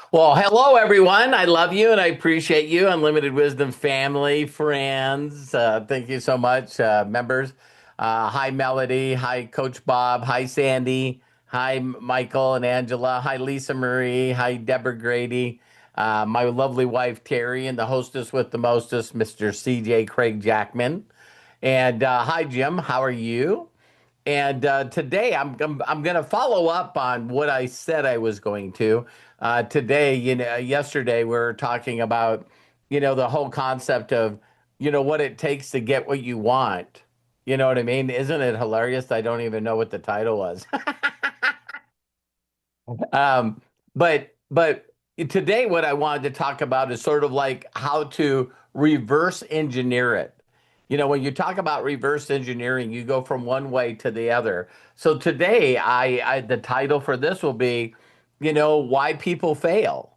Well, hello everyone. I love you and I appreciate you, Unlimited Wisdom family, friends. Thank you so much, members. Hi, Melody. Hi, Coach Bob. Hi, Sandy. Hi, Michael and Angela. Hi, Lisa Marie. Hi, Deborah Grady. My lovely wife, Terry, and the hostess with the mostest, Mr. CJ Craig Jackman. And hi, Jim. How are you? And today I'm going to follow up on what I said I was going to. Today, yesterday we were talking about, the whole concept of, what it takes to get what you want. You know what I mean? Isn't it hilarious? I don't even know what the title was. But today what I wanted to talk about is sort of like how to reverse engineer it. When you talk about reverse engineering, you go from one way to the other. So today, I the title for this will be, why people fail.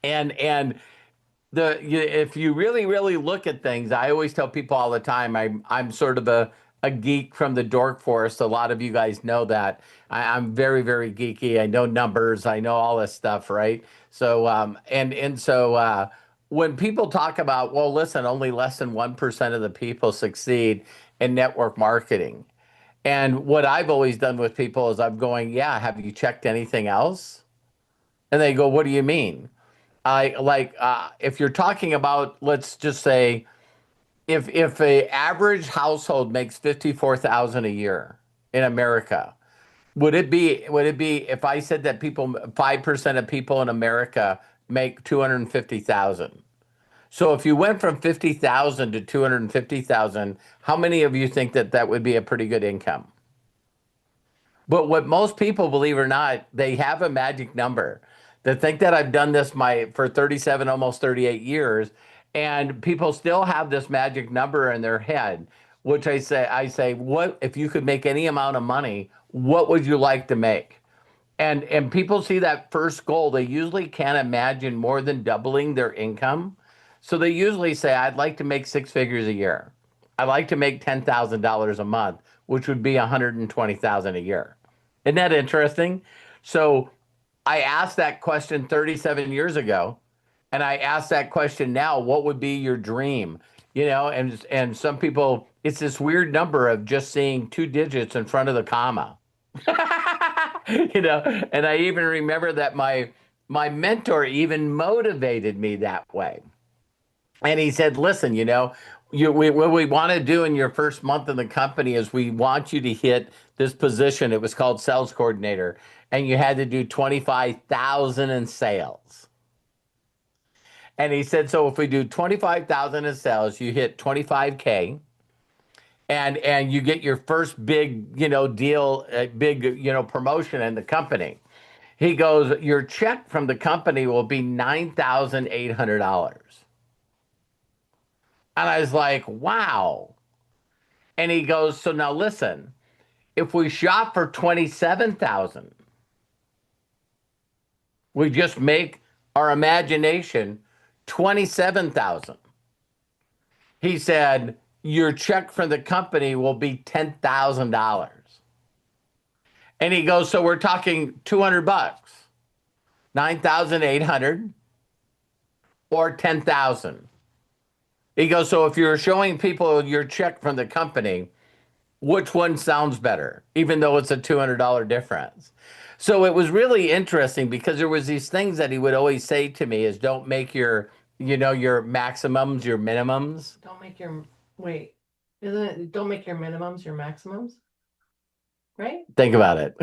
And if you really look at things, I always tell people all the time, I'm sort of a geek from the dork forest. A lot of you guys know that. I'm very geeky. I know numbers. I know all this stuff, right? So when people talk about, well, listen, only less than 1% of the people succeed in network marketing. And what I've always done with people is I'm going, yeah, have you checked anything else? And they go, what do you mean? I like if you're talking about, let's just say, if a average household makes 54,000 a year in America, would it be if I said that people 5% of people in America make 250,000? So if you went from 50,000 to 250,000, how many of you think that that would be a pretty good income? But what most people, believe it or not, they have a magic number. They think that I've done this for 37, almost 38 years, and people still have this magic number in their head, which I say, what if you could make any amount of money, what would you like to make? And people see that first goal, they usually can't imagine more than doubling their income. So they usually say, I'd like to make six figures a year. I'd like to make $10,000 a month, which would be 120,000 a year. Isn't that interesting? So I asked that question 37 years ago, and I ask that question now, what would be your dream? And some people, it's this weird number of just seeing two digits in front of the comma. And I even remember that my mentor even motivated me that way. And he said, listen, what we want to do in your first month in the company is we want you to hit this position. It was called sales coordinator, and you had to do 25,000 in sales. And he said, so if we do 25,000 in sales, you hit 25K, and you get your first big, deal, big, promotion in the company. He goes, your check from the company will be $9,800. And I was like, wow. And he goes, so now listen, if we shot for 27,000, we just make our imagination 27,000. He said, your check from the company will be $10,000. And he goes, so we're talking 200 bucks, 9,800 or 10,000. He goes, so if you're showing people your check from the company, which one sounds better, even though it's a $200 difference? So it was really interesting because there was these things that he would always say to me is don't make your maximums, your minimums. Don't make your wait. Isn't it don't make your minimums your maximums? Right? Think about it.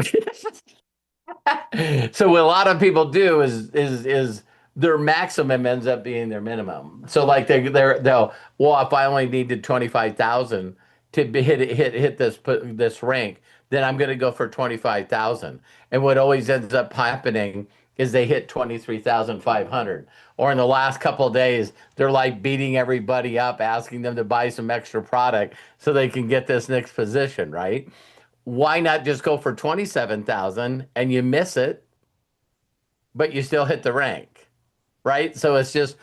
So what a lot of people do is their maximum ends up being their minimum. So like they'll well, if I only needed 25,000 to hit this rank, then I'm going to go for 25,000. And what always ends up happening is they hit 23,500. Or in the last couple of days, they're like beating everybody up, asking them to buy some extra product so they can get this next position, right? Why not just go for 27,000 and you miss it, but you still hit the rank, right? So it's just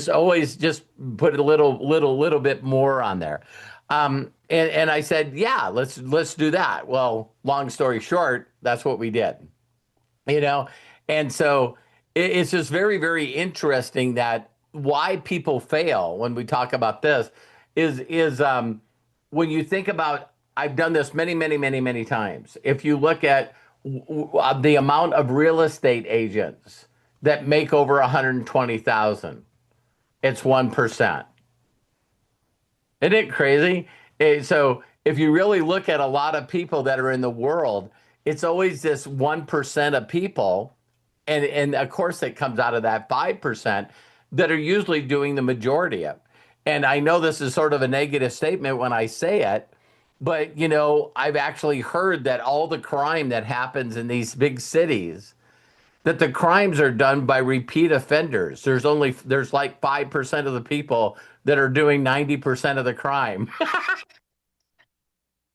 always just put a little bit more on there. And I said, yeah, let's do that. Well, long story short, that's what we did, you know. And so it's just very, very interesting that why people fail when we talk about this is when you think about, I've done this many, many, many, many times. If you look at the amount of real estate agents that make over 120,000, it's 1%. Isn't it crazy? So if you really look at a lot of people that are in the world, it's always this 1% of people, and of course it comes out of that 5% that are usually doing the majority of. And I know this is sort of a negative statement when I say it, but I've actually heard that all the crime that happens in these big cities, that the crimes are done by repeat offenders. There's like 5% of the people that are doing 90% of the crime.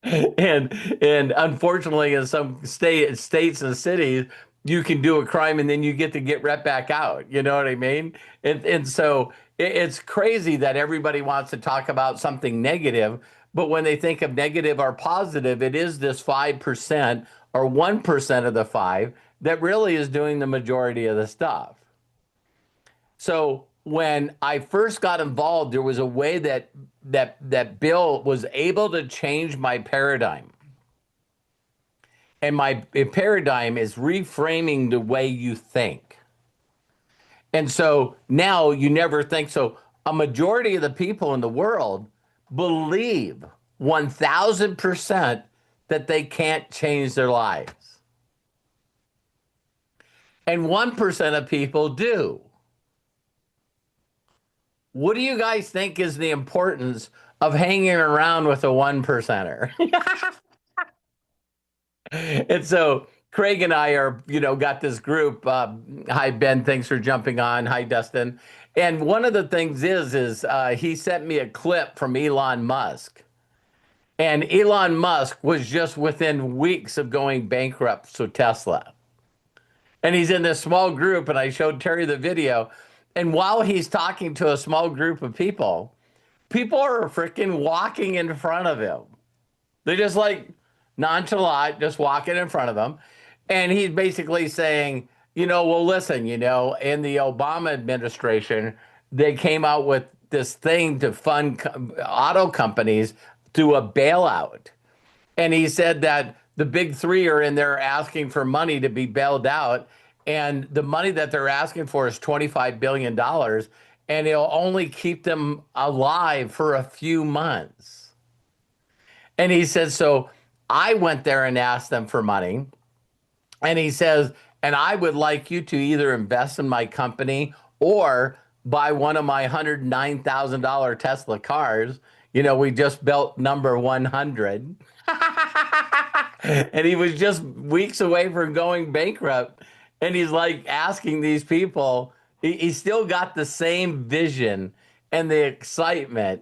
and and unfortunately in some states and cities you can do a crime and then you get right back out, you know what I mean? And so it's crazy that everybody wants to talk about something negative, but when they think of negative or positive, it is this 5% or 1% of the 5 that really is doing the majority of the stuff. So when I first got involved, there was a way that Bill was able to change my paradigm. And my paradigm is reframing the way you think. And so now you never think so. A majority of the people in the world believe 1000% that they can't change their lives. And 1% of people do. What do you guys think is the importance of hanging around with a one percenter? And so Craig and I are, got this group. Hi, Ben. Thanks for jumping on. Hi, Dustin. And one of the things is he sent me a clip from Elon Musk. And Elon Musk was just within weeks of going bankrupt, so Tesla. And he's in this small group, and I showed Terry the video. And while he's talking to a small group of people, people are freaking walking in front of him. They're just like nonchalant, just walking in front of him. And he's basically saying, well, listen, in the Obama administration, they came out with this thing to fund auto companies through a bailout. And he said that the big three are in there asking for money to be bailed out. And the money that they're asking for is $25 billion. And it'll only keep them alive for a few months. And he said, so I went there and asked them for money. And he says, and I would like you to either invest in my company or buy one of my $109,000 Tesla cars. We just built number 100. And he was just weeks away from going bankrupt. And he's like asking these people, he still got the same vision and the excitement,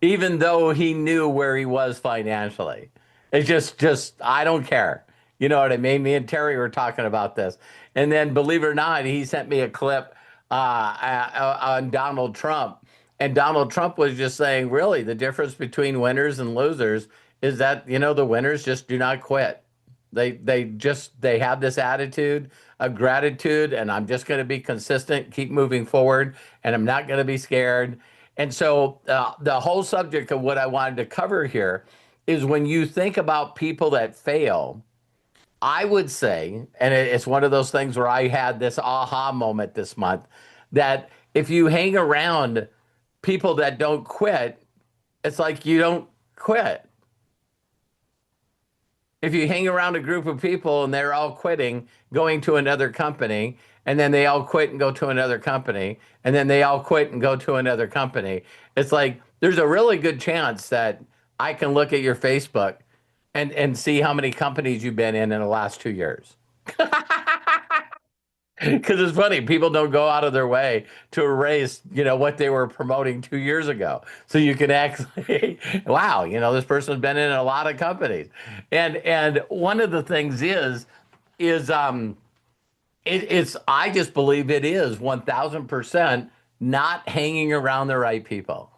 even though he knew where he was financially. It's just, I don't care. You know what I mean? Me and Terry were talking about this. And then, believe it or not, he sent me a clip on Donald Trump. And Donald Trump was just saying, really, the difference between winners and losers is that, the winners just do not quit. They have this attitude of gratitude, and I'm just going to be consistent, keep moving forward, and I'm not going to be scared. And so the whole subject of what I wanted to cover here is when you think about people that fail, I would say, and it's one of those things where I had this aha moment this month, that if you hang around people that don't quit, it's like you don't quit. If you hang around a group of people and they're all quitting, going to another company, and then they all quit and go to another company, and then they all quit and go to another company, it's like there's a really good chance that I can look at your Facebook and see how many companies you've been in the last 2 years. Because it's funny, people don't go out of their way to erase, what they were promoting 2 years ago. So you can actually, wow, this person's been in a lot of companies. And one of the things is it's I just believe it is 1000% not hanging around the right people.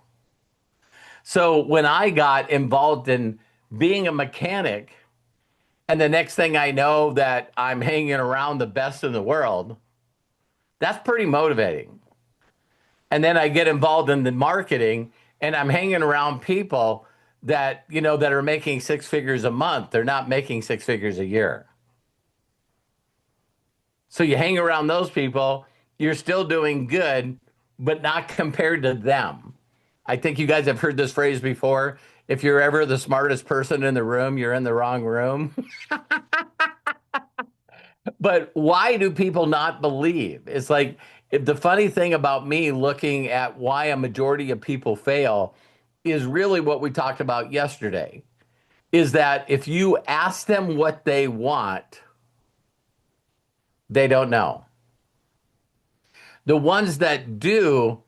So when I got involved in being a mechanic, and the next thing I know that I'm hanging around the best in the world, That's pretty motivating. And then I get involved in the marketing and I'm hanging around people that, that are making six figures a month. They're not making six figures a year. So you hang around those people, you're still doing good, but not compared to them. I think you guys have heard this phrase before. If you're ever the smartest person in the room, you're in the wrong room. But why do people not believe? It's like the funny thing about me looking at why a majority of people fail is really what we talked about yesterday. Is that if you ask them what they want, they don't know. The ones that do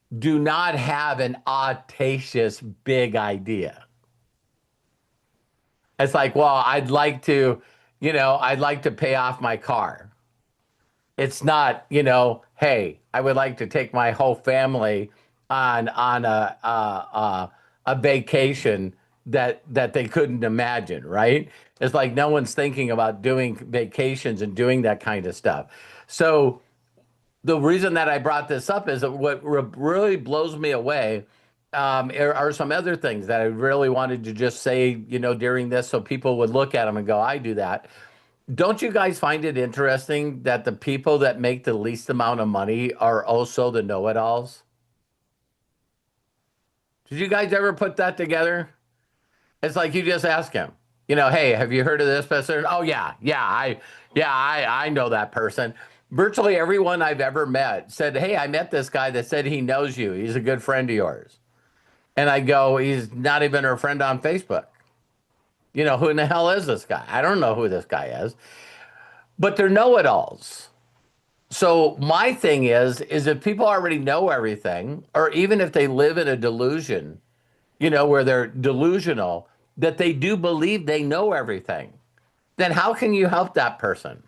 not have an audacious big idea. It's like, well, I'd like to pay off my car. It's not, hey, I would like to take my whole family on a vacation that they couldn't imagine, right? It's like no one's thinking about doing vacations and doing that kind of stuff. So the reason that I brought this up is that what really blows me away are some other things that I really wanted to just say, during this, so people would look at them and go, I do that. Don't you guys find it interesting that the people that make the least amount of money are also the know-it-alls? Did you guys ever put that together? It's like you just ask him, hey, have you heard of this person? Oh yeah, I know that person. Virtually everyone I've ever met said, hey, I met this guy that said he knows you. He's a good friend of yours. And I go, he's not even a friend on Facebook. Who in the hell is this guy? I don't know who this guy is, but they're know-it-alls. So my thing is if people already know everything, or even if they live in a delusion, where they're delusional, that they do believe they know everything, then how can you help that person?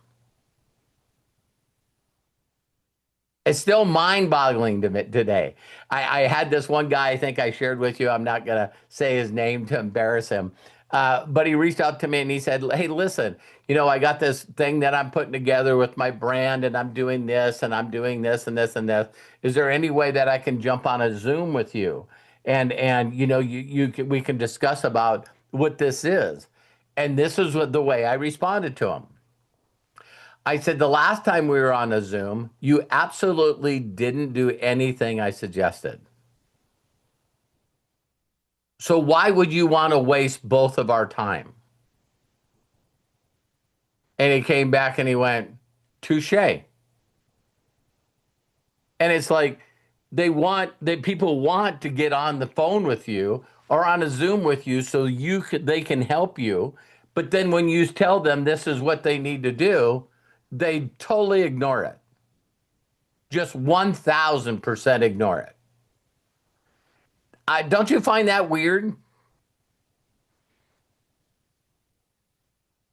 It's still mind-boggling to me today. I had this one guy I think I shared with you. I'm not going to say his name to embarrass him. But he reached out to me and he said, hey, listen, I got this thing that I'm putting together with my brand and I'm doing this and I'm doing this and this and this. Is there any way that I can jump on a Zoom with you? And we can discuss about what this is. And this is the way I responded to him. I said, the last time we were on a Zoom, you absolutely didn't do anything I suggested. So why would you want to waste both of our time? And he came back and he went, touche. And it's like people want to get on the phone with you or on a Zoom with you so they can help you. But then when you tell them this is what they need to do, they totally ignore it. Just 1000% ignore it. Don't you find that weird?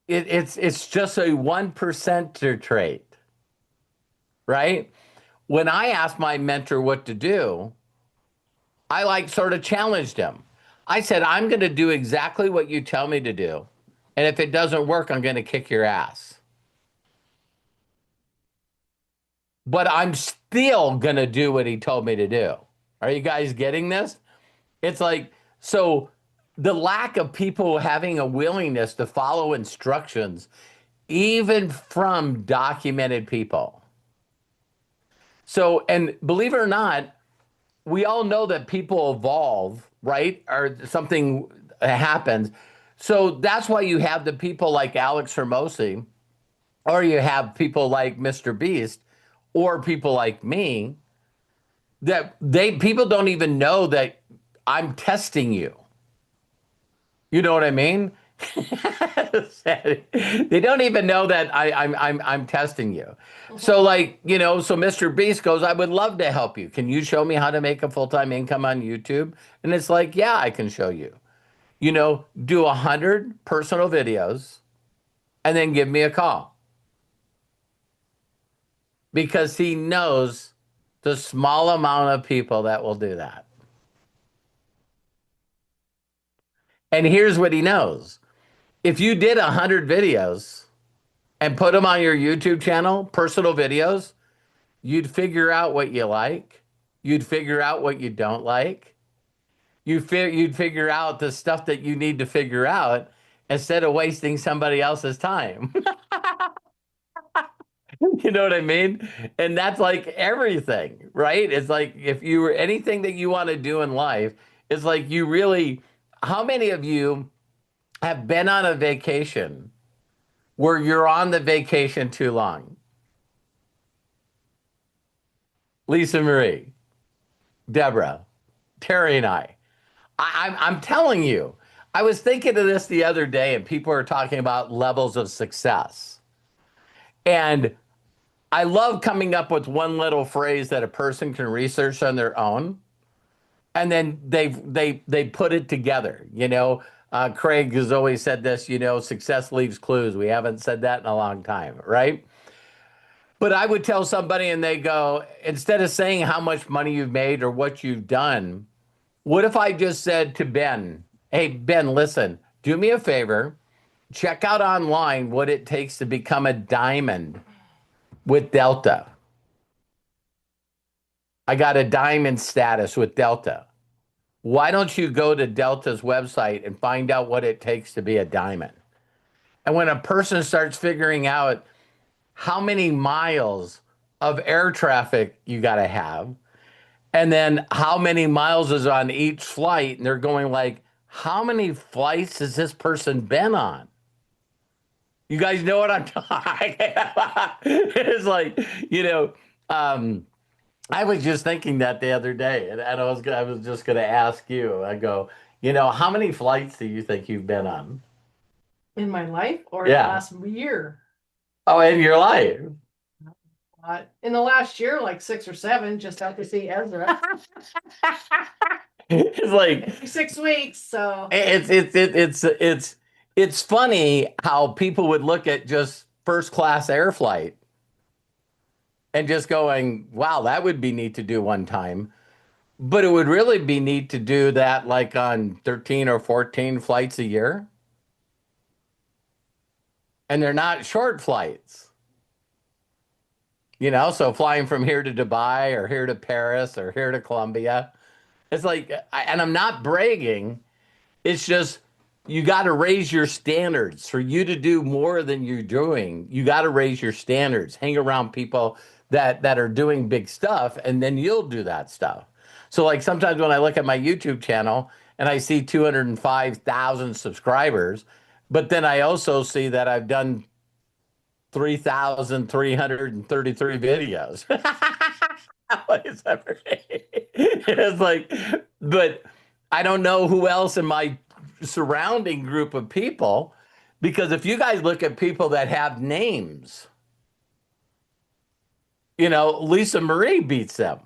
It's just a 1%er trait, right? When I asked my mentor what to do, I sort of challenged him. I said, I'm going to do exactly what you tell me to do. And if it doesn't work, I'm going to kick your ass. But I'm still going to do what he told me to do. Are you guys getting this? It's like, so the lack of people having a willingness to follow instructions, even from documented people. So, and believe it or not, we all know that people evolve, right? Or something happens. So that's why you have the people like Alex Hermosi, or you have people like Mr. Beast, or people like me, that people don't even know that I'm testing you. You know what I mean? They don't even know that I'm testing you. So so Mr. Beast goes, I would love to help you. Can you show me how to make a full-time income on YouTube? And it's like, yeah, I can show you. Do 100 personal videos and then give me a call. Because he knows the small amount of people that will do that. And here's what he knows. If you did 100 videos and put them on your YouTube channel, personal videos, you'd figure out what you like, you'd figure out what you don't like, you'd figure out the stuff that you need to figure out instead of wasting somebody else's time. You know what I mean? And that's like everything, right? It's like if you were anything that you want to do in life, it's like you really, how many of you have been on a vacation where you're on the vacation too long? Lisa Marie, Deborah, Terry, and I. I'm telling you, I was thinking of this the other day, and people are talking about levels of success. And I love coming up with one little phrase that a person can research on their own, and then they put it together. Craig has always said this. Success leaves clues. We haven't said that in a long time, right? But I would tell somebody, and they go, instead of saying how much money you've made or what you've done, what if I just said to Ben, "Hey Ben, listen, do me a favor, check out online what it takes to become a diamond with Delta. I got a diamond status with Delta. Why don't you go to Delta's website and find out what it takes to be a diamond?" And when a person starts figuring out how many miles of air traffic you got to have, and then how many miles is on each flight, and they're going like, how many flights has this person been on? You guys know what I'm talking about? It's like, you know, um, I was just thinking that the other day, and I was just going to ask you. I go, how many flights do you think you've been on? In my life or the Yeah. last year? Oh, in your life. In the last year, like 6 or 7, just out to see Ezra. It's like Every 6 weeks. So it's funny how people would look at just first class air flight and just going, wow, that would be neat to do one time. But it would really be neat to do that like on 13 or 14 flights a year. And they're not short flights. So flying from here to Dubai or here to Paris or here to Colombia. It's like, and I'm not bragging. It's just you got to raise your standards for you to do more than you're doing. You got to raise your standards. Hang around people that are doing big stuff, and then you'll do that stuff. So, like sometimes when I look at my YouTube channel and I see 205,000 subscribers, but then I also see that I've done 3,333 videos. It's like, but I don't know who else in my surrounding group of people, because if you guys look at people that have names, Lisa Marie beats them.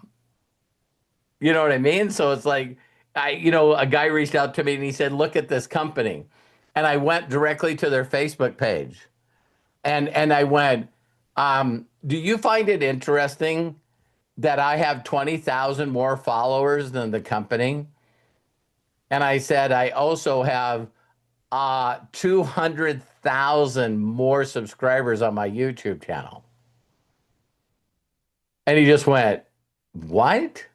You know what I mean? So it's like, a guy reached out to me and he said, look at this company. And I went directly to their Facebook page and I went, do you find it interesting that I have 20,000 more followers than the company? And I said, I also have 200,000 more subscribers on my YouTube channel. And he just went, what?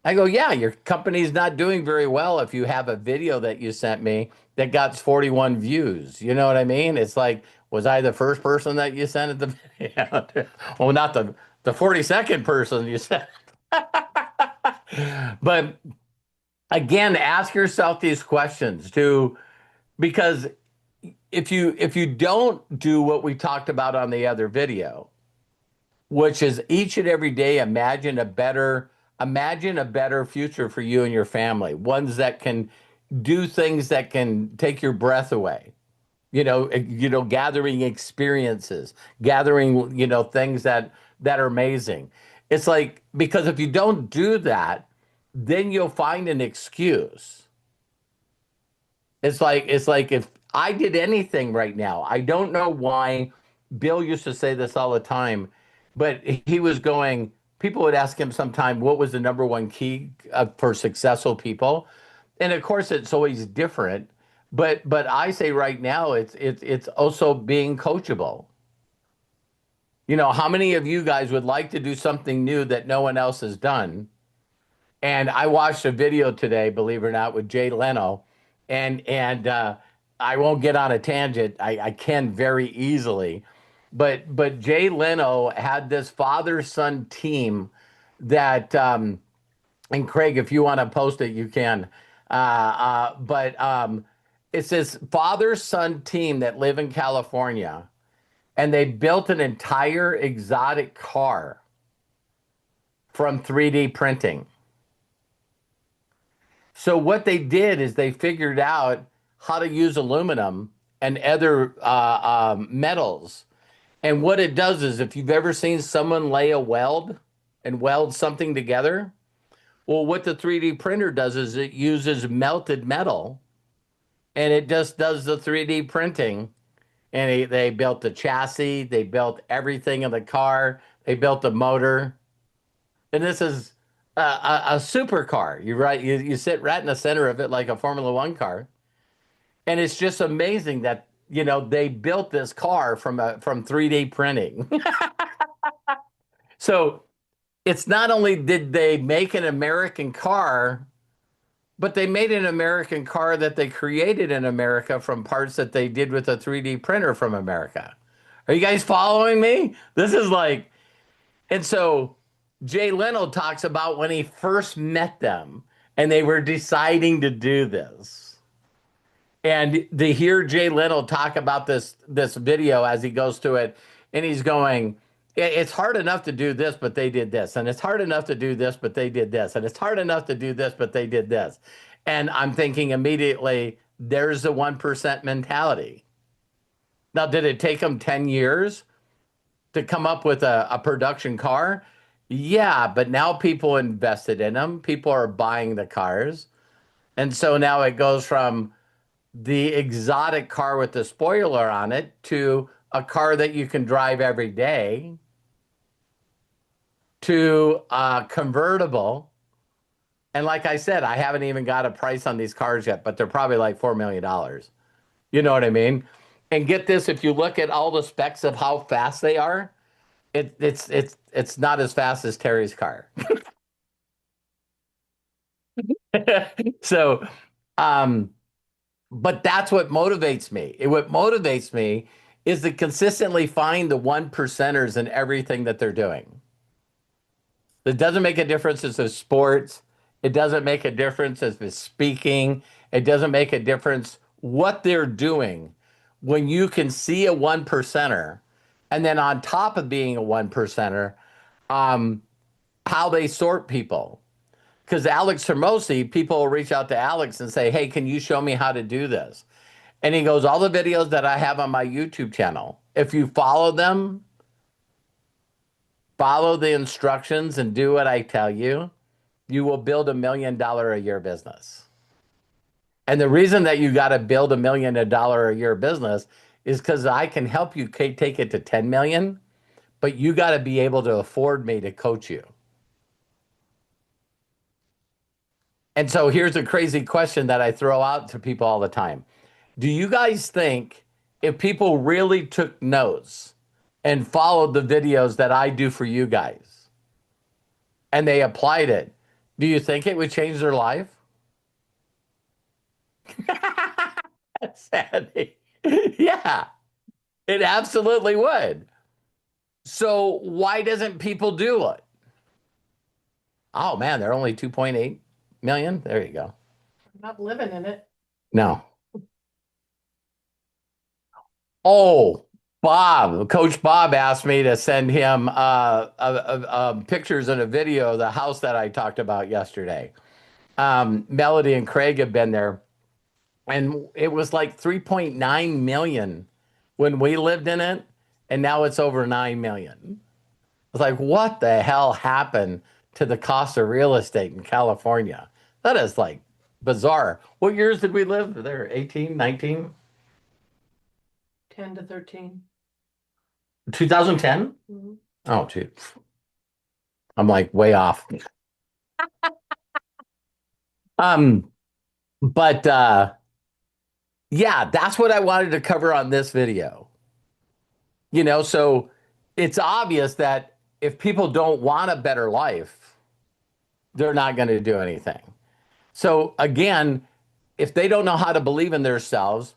I go, yeah, your company's not doing very well if you have a video that you sent me that got 41 views. You know what I mean? It's like, was I the first person that you sent it the video to? Well, not the 42nd person you sent. But again, ask yourself these questions too, because if you don't do what we talked about on the other video, which is each and every day imagine a better future for you and your family, ones that can do things that can take your breath away. Gathering experiences, gathering, things that are amazing. It's like, because if you don't do that, then you'll find an excuse. It's like if I did anything right now, I don't know why. Bill used to say this all the time, but he was going, people would ask him sometime, what was the number one key for successful people? And of course, it's always different. But I say right now, it's also being coachable. How many of you guys would like to do something new that no one else has done? And I watched a video today, believe it or not, with Jay Leno, and I won't get on a tangent. I can very easily, but Jay Leno had this father-son team that and Craig, if you want to post it, you can. But it's this father-son team that live in California, and they built an entire exotic car from 3D printing. So what they did is they figured out how to use aluminum and other metals. And what it does is, if you've ever seen someone lay a weld and weld something together, well, what the 3D printer does is it uses melted metal and it just does the 3D printing. And they built the chassis, they built everything in the car, they built the motor. And this is a supercar. You sit right in the center of it like a Formula One car, and it's just amazing that they built this car from 3D printing. So it's not only did they make an American car, but they made an American car that they created in America from parts that they did with a 3D printer from America. Are you guys following me? This is like, and so Jay Leno talks about when he first met them and they were deciding to do this. And to hear Jay Leno talk about this video as he goes to it, and he's going, it's hard enough to do this, but they did this, and it's hard enough to do this, but they did this, and it's hard enough to do this, but they did this. And I'm thinking immediately, there's the 1% mentality. Now, did it take them 10 years to come up with a production car? Yeah, but now people invested in them. People are buying the cars. And so now it goes from the exotic car with the spoiler on it to a car that you can drive every day to a convertible. And like I said, I haven't even got a price on these cars yet, but they're probably like $4 million. You know what I mean? And get this, if you look at all the specs of how fast they are, it's not as fast as Terry's car. So, um, but that's what motivates me. What motivates me is to consistently find the one percenters in everything that they're doing. It doesn't make a difference as a sports. It doesn't make a difference as it's speaking. It doesn't make a difference what they're doing. When you can see a one percenter, and then on top of being a one percenter, how they sort people. Because Alex Hermosi, people will reach out to Alex and say, hey, can you show me how to do this? And he goes, all the videos that I have on my YouTube channel, if you follow them, follow the instructions and do what I tell you, you will build $1 million a year business. And the reason that you got to build $1 million a year business is because I can help you take it to 10 million, but you got to be able to afford me to coach you. And so here's a crazy question that I throw out to people all the time. Do you guys think if people really took notes and followed the videos that I do for you guys and they applied it, do you think it would change their life? Sandy. Yeah, it absolutely would. So why doesn't people do it? Oh man, they're only 2.8 million. There you go. Not living in it. No. Oh, Bob, Coach Bob asked me to send him pictures and a video of the house that I talked about yesterday. Melody and Craig have been there, and it was like 3.9 million when we lived in it, and now it's over 9 million. It's like, what the hell happened to the cost of real estate in California? That is like bizarre. What years did we live there? 18, 19? 10 to 13. 2010? Mhm. Oh, gee. I'm like way off. Um, but yeah, that's what I wanted to cover on this video. So it's obvious that if people don't want a better life, they're not going to do anything. So again, if they don't know how to believe in themselves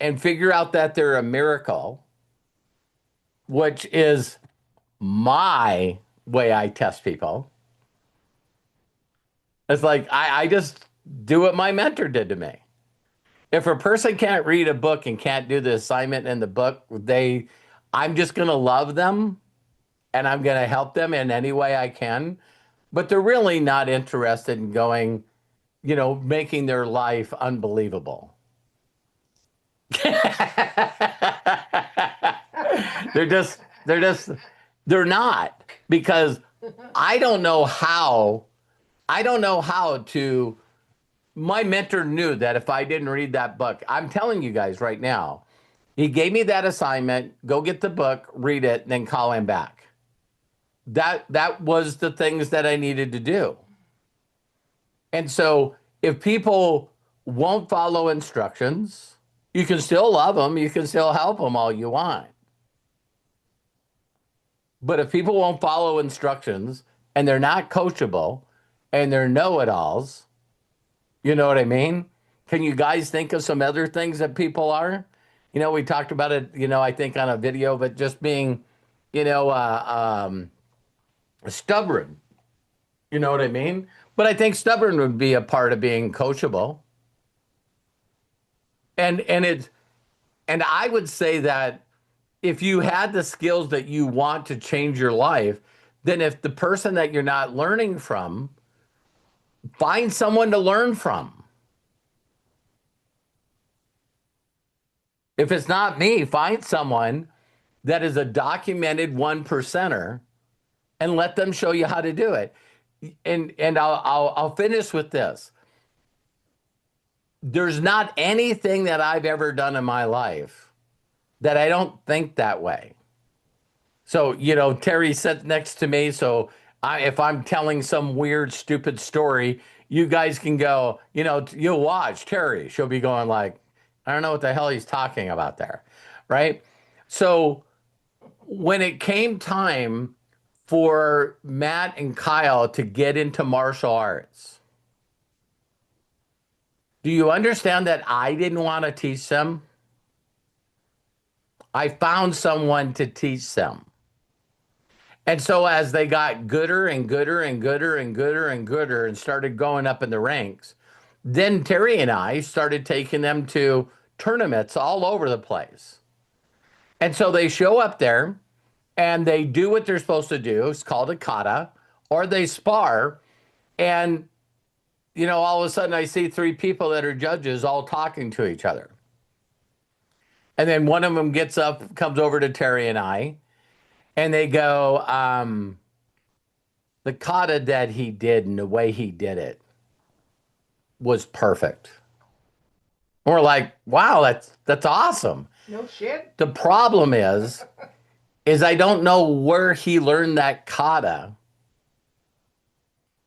and figure out that they're a miracle, which is my way I test people, it's like I just do what my mentor did to me. If a person can't read a book and can't do the assignment in the book, I'm just going to love them and I'm going to help them in any way I can. But they're really not interested in going, making their life unbelievable. they're just, they're just, they're not, because I don't know how, to. My mentor knew that if I didn't read that book, I'm telling you guys right now, he gave me that assignment, go get the book, read it, and then call him back. That was the things that I needed to do. And so if people won't follow instructions, you can still love them, you can still help them all you want. But if people won't follow instructions and they're not coachable and they're know-it-alls, you know what I mean? Can you guys think of some other things that people are? We talked about it, I think on a video, but just being, stubborn. You know what I mean? But I think stubborn would be a part of being coachable. And I would say that if you had the skills that you want to change your life, then if the person that you're not learning from, find someone to learn from. If it's not me, find someone that is a documented one percenter and let them show you how to do it. And I'll finish with this. There's not anything that I've ever done in my life that I don't think that way. So, Terry sits next to me. So if I'm telling some weird, stupid story, you guys can go, you'll watch Terry. She'll be going like, I don't know what the hell he's talking about there. Right. So when it came time for Matt and Kyle to get into martial arts, do you understand that I didn't want to teach them? I found someone to teach them. And so as they got gooder and gooder and gooder and gooder and gooder and started going up in the ranks, then Terry and I started taking them to tournaments all over the place. And so they show up there and they do what they're supposed to do. It's called a kata, or they spar. And, all of a sudden I see three people that are judges all talking to each other. And then one of them gets up, comes over to Terry and I, and they go, the kata that he did and the way he did it was perfect. And we're like, wow, that's awesome. No shit. The problem is I don't know where he learned that kata,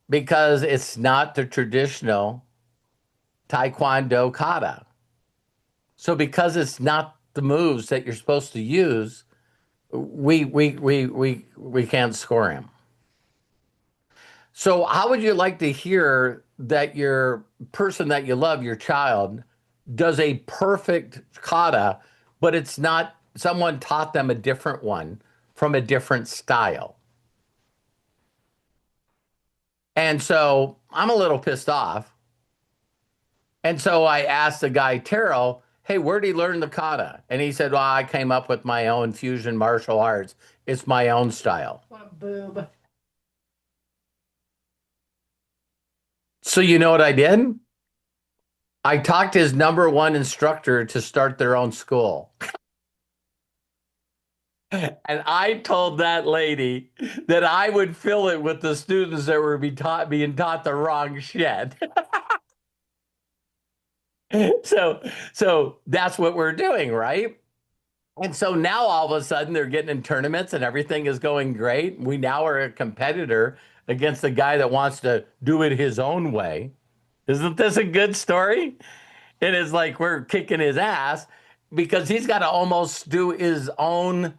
because it's not the traditional Taekwondo kata. So because it's not the moves that you're supposed to use, we can't score him. So how would you like to hear that your person that you love, your child, does a perfect kata, but it's not, someone taught them a different one from a different style? And so I'm a little pissed off. And so I asked the guy, Terrell, hey, where'd he learn the kata? And he said, well, I came up with my own fusion martial arts. It's my own style. What a boob. So you know what I did? I talked his number one instructor to start their own school. And I told that lady that I would fill it with the students that were being taught the wrong shit. So that's what we're doing, right? And so now all of a sudden they're getting in tournaments and everything is going great. We now are a competitor against the guy that wants to do it his own way. Isn't this a good story? It is like we're kicking his ass because he's got to almost do his own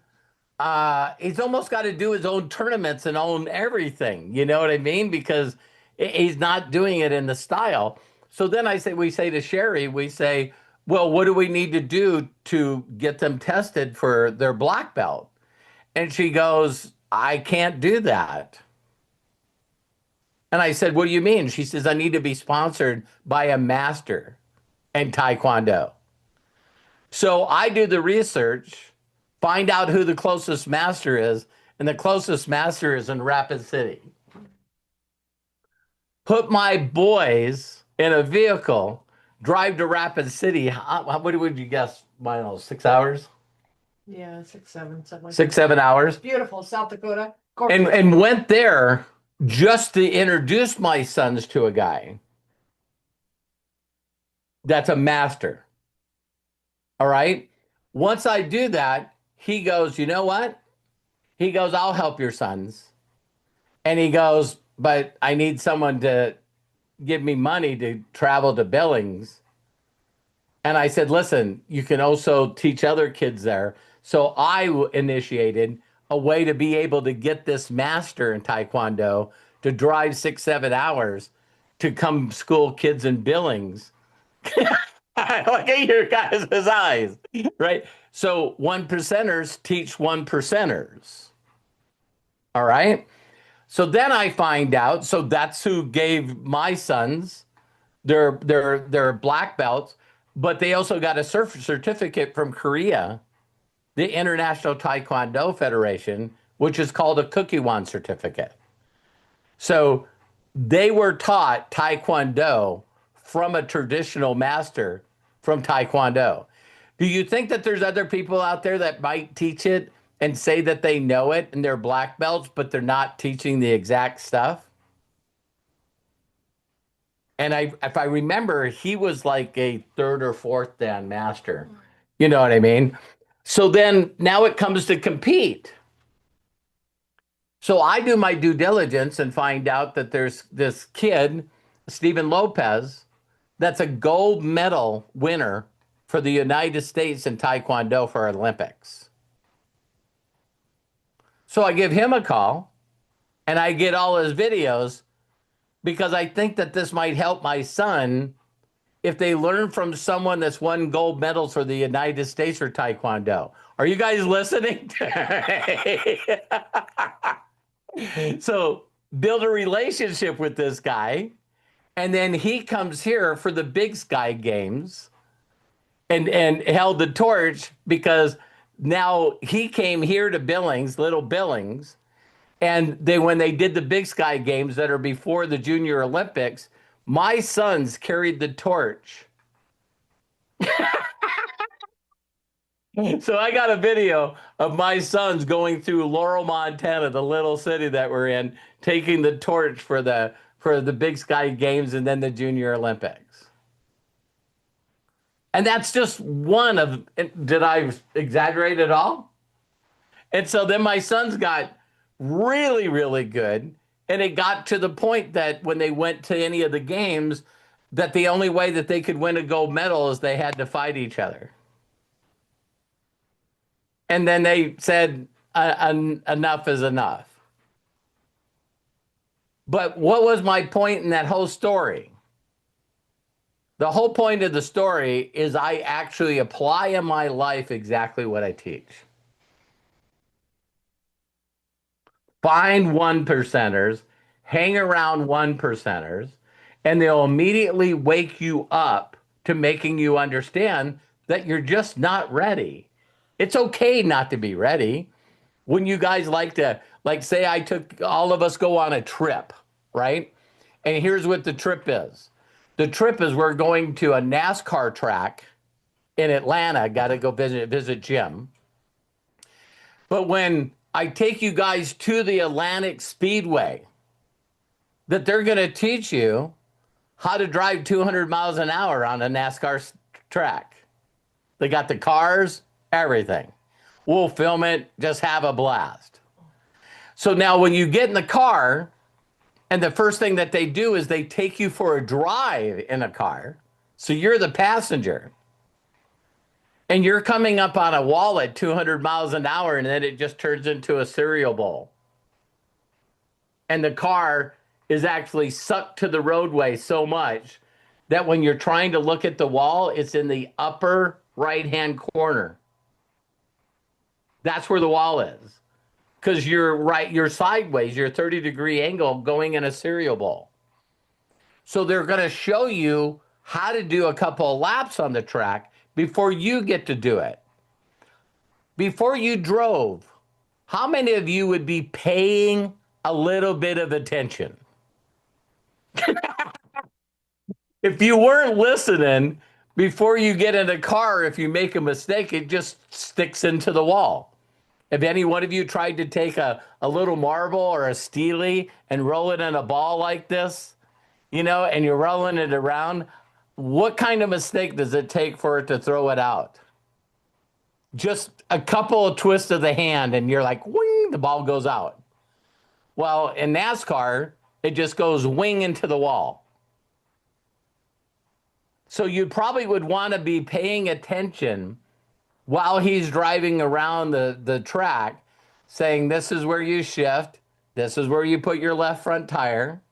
He's almost got to do his own tournaments and own everything. You know what I mean? Because he's not doing it in the style. So then we say to Sherry, we say, well, what do we need to do to get them tested for their black belt? And she goes, I can't do that. And I said, what do you mean? She says, I need to be sponsored by a master in Taekwondo. So I do the research, find out who the closest master is, and the closest master is in Rapid City. Put my boys in a vehicle, drive to Rapid City. What would you guess, Milo? 6 hours? Yeah, 6, 7, something like Six, that. 7 hours? Beautiful, South Dakota. And went there just to introduce my sons to a guy that's a master. All right. Once I do that, he goes, you know what? He goes, I'll help your sons. And he goes, but I need someone to give me money to travel to Billings. And I said, listen, you can also teach other kids there. So I initiated a way to be able to get this master in Taekwondo to drive 6, 7 hours to come school kids in Billings. Look at your guys' eyes, right? So 1%ers teach 1%ers. All right. So then I find out. So that's who gave my sons their black belts, but they also got a certificate from Korea, the International Taekwondo Federation, which is called a Kukkiwon certificate. So they were taught Taekwondo from a traditional master from Taekwondo. Do you think that there's other people out there that might teach it and say that they know it and they're black belts, but they're not teaching the exact stuff? And if I remember, he was like a third or fourth dan master. You know what I mean? So then now it comes to compete. So I do my due diligence and find out that there's this kid, Stephen Lopez, that's a gold medal winner for the United States in Taekwondo for Olympics. So I give him a call and I get all his videos because I think that this might help my son if they learn from someone that's won gold medals for the United States for Taekwondo. Are you guys listening? So build a relationship with this guy. And then he comes here for the Big Sky Games and held the torch because now he came here to Billings, Little Billings, and when they did the Big Sky Games that are before the Junior Olympics, my sons carried the torch. So I got a video of my sons going through Laurel, Montana, the little city that we're in, taking the torch for the Big Sky Games and then the Junior Olympics. And that's just one of, did I exaggerate at all? And so then my sons got really, really good. And it got to the point that when they went to any of the games, that the only way that they could win a gold medal is they had to fight each other. And then they said, enough is enough. But what was my point in that whole story? The whole point of the story is I actually apply in my life exactly what I teach. Find 1%ers, hang around 1%ers, and they'll immediately wake you up to making you understand that you're just not ready. It's okay not to be ready. When you guys like to, like say I took, all of us go on a trip, right? And here's what the trip is. The trip is we're going to a NASCAR track in Atlanta. Got to go visit Jim. But when I take you guys to the Atlantic Speedway, that they're going to teach you how to drive 200 miles an hour on a NASCAR track. They got the cars, everything. We'll film it, just have a blast. So now when you get in the car, and the first thing that they do is they take you for a drive in a car. So you're the passenger. And you're coming up on a wall at 200 miles an hour, and then it just turns into a cereal bowl. And the car is actually sucked to the roadway so much that when you're trying to look at the wall, it's in the upper right hand corner. That's where the wall is. Because you're sideways, you're 30-degree angle going in a cereal bowl. So they're going to show you how to do a couple of laps on the track before you get to do it. Before you drove, how many of you would be paying a little bit of attention? If you weren't listening before you get in a car, if you make a mistake, it just sticks into the wall. Have any one of you tried to take a little marble or a steely and roll it in a ball like this, and you're rolling it around? What kind of mistake does it take for it to throw it out? Just a couple of twists of the hand and you're like, wing, the ball goes out. Well, in NASCAR, it just goes wing into the wall. So you probably would want to be paying attention while he's driving around the track, saying, this is where you shift. This is where you put your left front tire.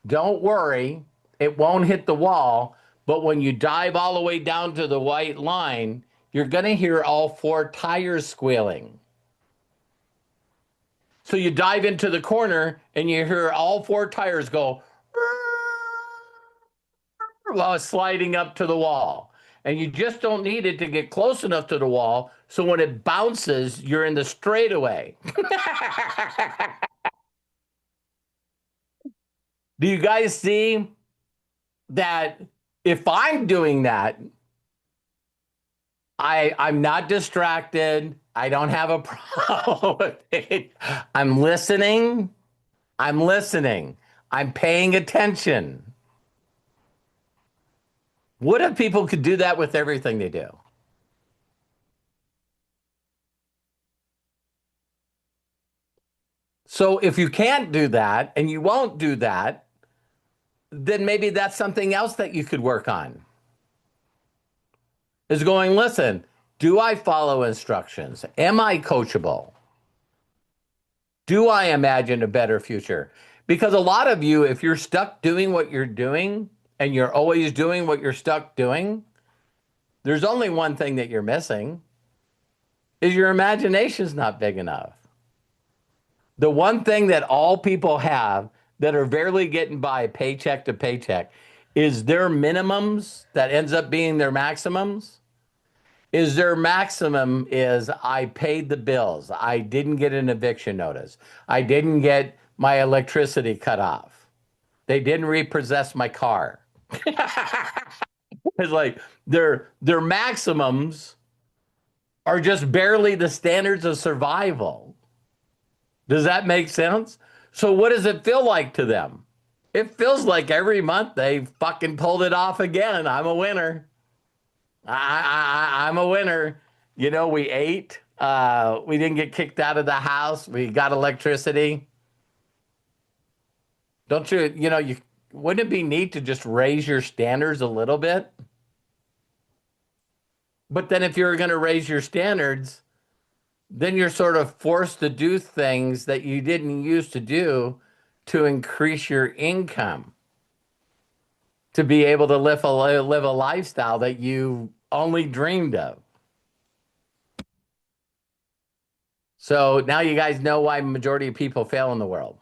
Don't worry, it won't hit the wall. But when you dive all the way down to the white line, you're going to hear all four tires squealing. So you dive into the corner and you hear all four tires go while it's sliding up to the wall. And you just don't need it to get close enough to the wall. So when it bounces, you're in the straightaway. Do you guys see that if I'm doing that, I'm not distracted. I don't have a problem with it. I'm listening. I'm listening. I'm paying attention. What if people could do that with everything they do? So if you can't do that and you won't do that, then maybe that's something else that you could work on. Is going, listen, do I follow instructions? Am I coachable? Do I imagine a better future? Because a lot of you, if you're stuck doing what you're doing and you're always doing what you're stuck doing, there's only one thing that you're missing, is your imagination's not big enough. The one thing that all people have that are barely getting by paycheck to paycheck is their minimums that ends up being their maximums. Is their maximum is I paid the bills. I didn't get an eviction notice. I didn't get my electricity cut off. They didn't repossess my car. It's like their maximums are just barely the standards of survival. Does that make sense? So what does it feel like to them? It feels like every month they fucking pulled it off again. I'm a winner. I'm a winner. We ate. We didn't get kicked out of the house. We got electricity. Don't you wouldn't it be neat to just raise your standards a little bit? But then if you're going to raise your standards, then you're sort of forced to do things that you didn't used to do to increase your income, to be able to live a lifestyle that you only dreamed of. So now you guys know why majority of people fail in the world.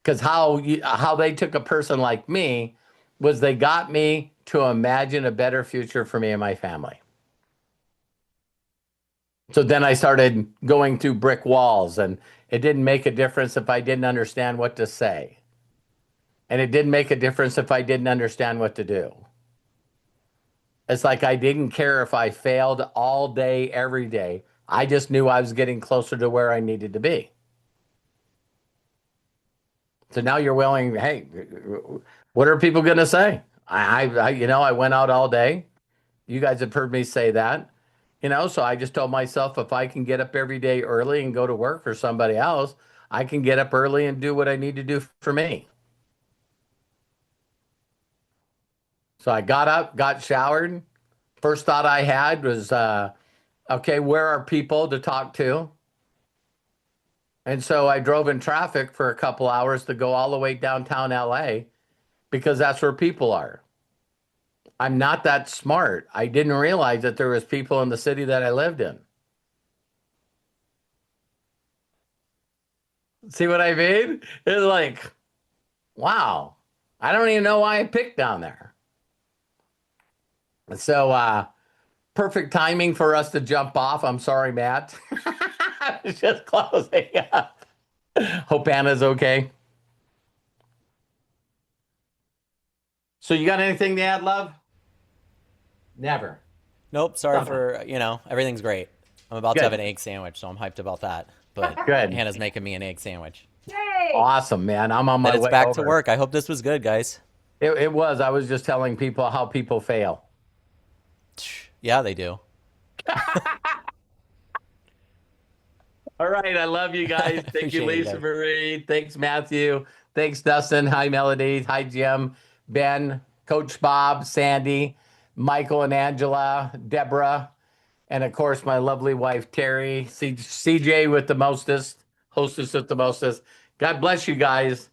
Because how they took a person like me was they got me to imagine a better future for me and my family. So then I started going through brick walls, and it didn't make a difference if I didn't understand what to say. And it didn't make a difference if I didn't understand what to do. It's like I didn't care if I failed all day, every day. I just knew I was getting closer to where I needed to be. So now you're willing, hey, what are people going to say? I went out all day. You guys have heard me say that. So I just told myself if I can get up every day early and go to work for somebody else, I can get up early and do what I need to do for me. So I got up, got showered, First thought I had was, okay, where are people to talk to? And so I drove in traffic for a couple hours to go all the way downtown LA because that's where people are. I'm not that smart. I didn't realize that there was people in the city that I lived in. See what I mean? It's like, wow. I don't even know why I picked down there. So perfect timing for us to jump off. I'm sorry, Matt. I was just closing up. Hope Anna's okay. So you got anything to add, love? Never. Nope, sorry Okay. for, everything's great. I'm about to have an Good. egg sandwich, so I'm hyped about that. But Good. Hannah's making me an egg sandwich. Awesome, man. I'm on Then my it's way back to over. work. I hope this was good, guys. It was. I was just telling people how people fail. Yeah, they do. All right. I love you guys. Thank you, Appreciate you Lisa guys. Marie. Thanks, Matthew. Thanks, Dustin. Hi, Melody. Hi, Jim, Ben, Coach Bob, Sandy, Michael and Angela, Deborah, and of course, my lovely wife, Terry, CJ with the mostest, hostess with the mostest. God bless you guys.